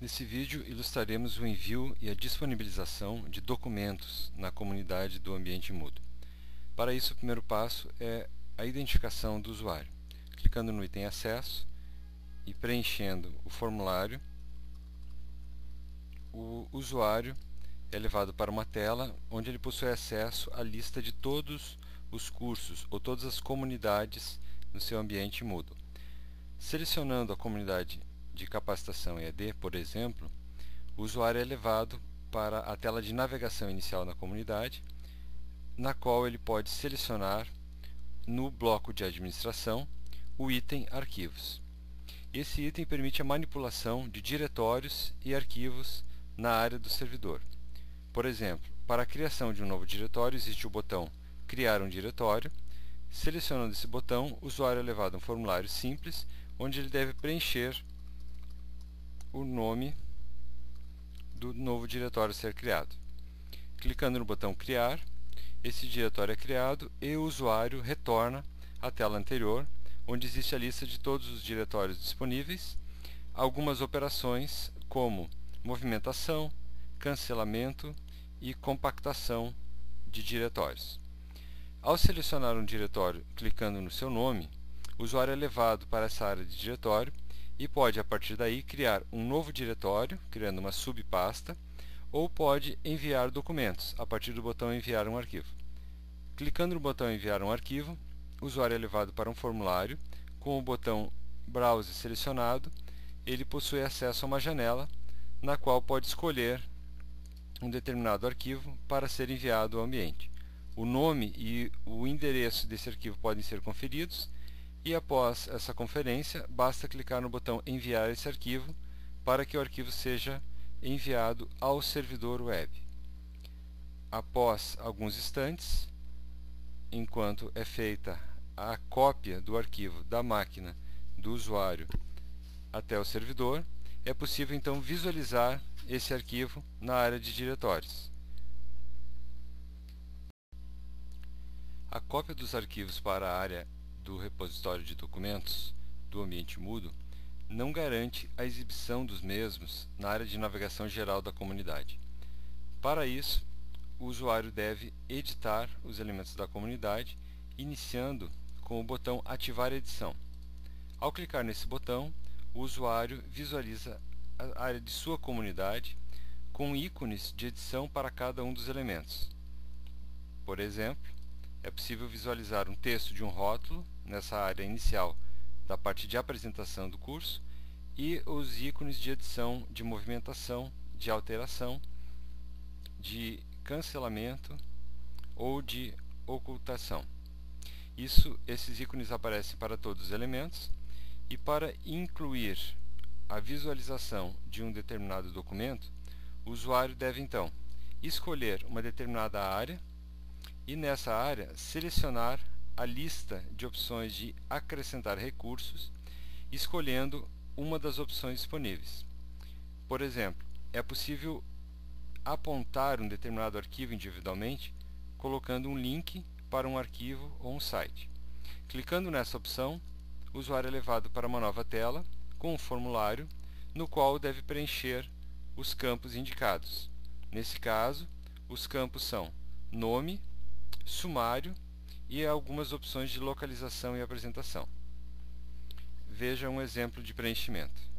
Nesse vídeo ilustraremos o envio e a disponibilização de documentos na comunidade do ambiente Moodle. Para isso, o primeiro passo é a identificação do usuário. Clicando no item Acesso e preenchendo o formulário, o usuário é levado para uma tela onde ele possui acesso à lista de todos os cursos ou todas as comunidades no seu ambiente Moodle. Selecionando a comunidade de capacitação EAD, por exemplo, o usuário é levado para a tela de navegação inicial na comunidade, na qual ele pode selecionar no bloco de administração o item Arquivos. Esse item permite a manipulação de diretórios e arquivos na área do servidor. Por exemplo, para a criação de um novo diretório existe o botão Criar um diretório. Selecionando esse botão, o usuário é levado a um formulário simples, onde ele deve preencher o nome do novo diretório a ser criado. Clicando no botão Criar, esse diretório é criado e o usuário retorna à tela anterior, onde existe a lista de todos os diretórios disponíveis, algumas operações como movimentação, cancelamento e compactação de diretórios. Ao selecionar um diretório clicando no seu nome, o usuário é levado para essa área de diretório e pode, a partir daí, criar um novo diretório, criando uma subpasta, ou pode enviar documentos, a partir do botão Enviar um arquivo. Clicando no botão Enviar um arquivo, o usuário é levado para um formulário, com o botão Browse selecionado, ele possui acesso a uma janela, na qual pode escolher um determinado arquivo para ser enviado ao ambiente. O nome e o endereço desse arquivo podem ser conferidos, e após essa conferência, basta clicar no botão Enviar esse arquivo para que o arquivo seja enviado ao servidor web. Após alguns instantes, enquanto é feita a cópia do arquivo da máquina do usuário até o servidor, é possível então visualizar esse arquivo na área de diretórios. A cópia dos arquivos para a área do repositório de documentos do ambiente Moodle não garante a exibição dos mesmos na área de navegação geral da comunidade. Para isso, o usuário deve editar os elementos da comunidade, iniciando com o botão Ativar edição. Ao clicar nesse botão, o usuário visualiza a área de sua comunidade com ícones de edição para cada um dos elementos. Por exemplo, é possível visualizar um texto de um rótulo nessa área inicial da parte de apresentação do curso e os ícones de edição de movimentação, de alteração, de cancelamento ou de ocultação. Esses ícones aparecem para todos os elementos, e para incluir a visualização de um determinado documento, o usuário deve então escolher uma determinada área e nessa área selecionar a lista de opções de acrescentar recursos, escolhendo uma das opções disponíveis. Por exemplo, é possível apontar um determinado arquivo individualmente, colocando um link para um arquivo ou um site. Clicando nessa opção, o usuário é levado para uma nova tela com um formulário, no qual deve preencher os campos indicados. Nesse caso, os campos são nome, sumário e algumas opções de localização e apresentação. Veja um exemplo de preenchimento.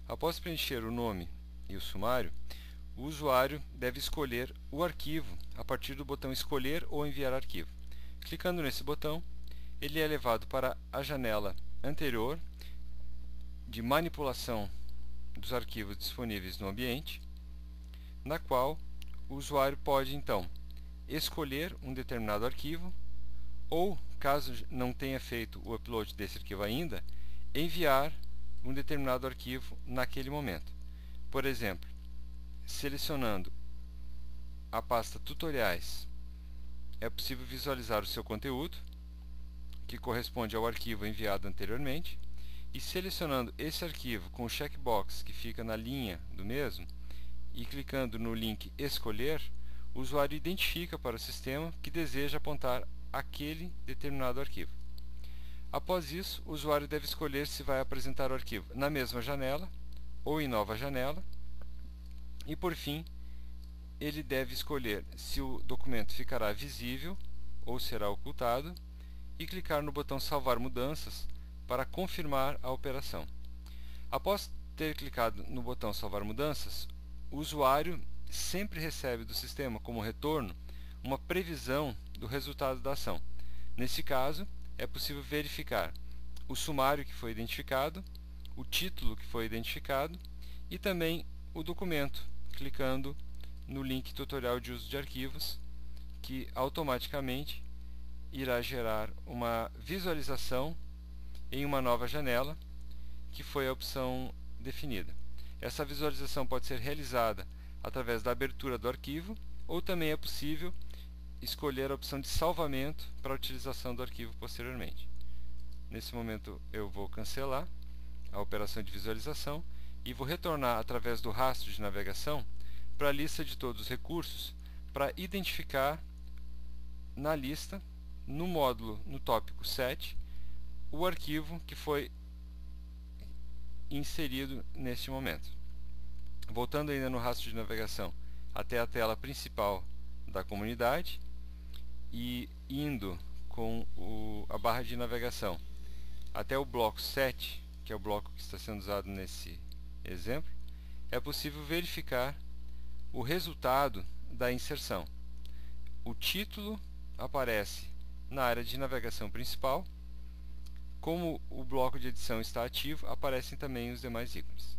Após preencher o nome e o sumário, o usuário deve escolher o arquivo a partir do botão Escolher ou Enviar arquivo. Clicando nesse botão, ele é levado para a janela anterior de manipulação dos arquivos disponíveis no ambiente, na qual o usuário pode então escolher um determinado arquivo ou, caso não tenha feito o upload desse arquivo ainda, enviar um determinado arquivo naquele momento. Por exemplo, selecionando a pasta Tutoriais é possível visualizar o seu conteúdo, que corresponde ao arquivo enviado anteriormente, e selecionando esse arquivo com o checkbox que fica na linha do mesmo e clicando no link Escolher, o usuário identifica para o sistema que deseja apontar aquele determinado arquivo. Após isso, o usuário deve escolher se vai apresentar o arquivo na mesma janela ou em nova janela, e por fim, ele deve escolher se o documento ficará visível ou será ocultado e clicar no botão Salvar mudanças para confirmar a operação. Após ter clicado no botão Salvar mudanças, o usuário sempre recebe do sistema como retorno uma previsão do resultado da ação. Nesse caso, é possível verificar o sumário que foi identificado, o título que foi identificado e também o documento, clicando no link Tutorial de uso de arquivos, que automaticamente irá gerar uma visualização em uma nova janela, que foi a opção definida. Essa visualização pode ser realizada através da abertura do arquivo, ou também é possível escolher a opção de salvamento para a utilização do arquivo posteriormente. Nesse momento eu vou cancelar a operação de visualização e vou retornar através do rastro de navegação para a lista de todos os recursos para identificar na lista, no módulo, no tópico 7, o arquivo que foi inserido neste momento. Voltando ainda no rastro de navegação até a tela principal da comunidade e indo com a barra de navegação até o bloco 7, que é o bloco que está sendo usado nesse exemplo, é possível verificar o resultado da inserção. O título aparece na área de navegação principal. Como o bloco de edição está ativo, aparecem também os demais ícones.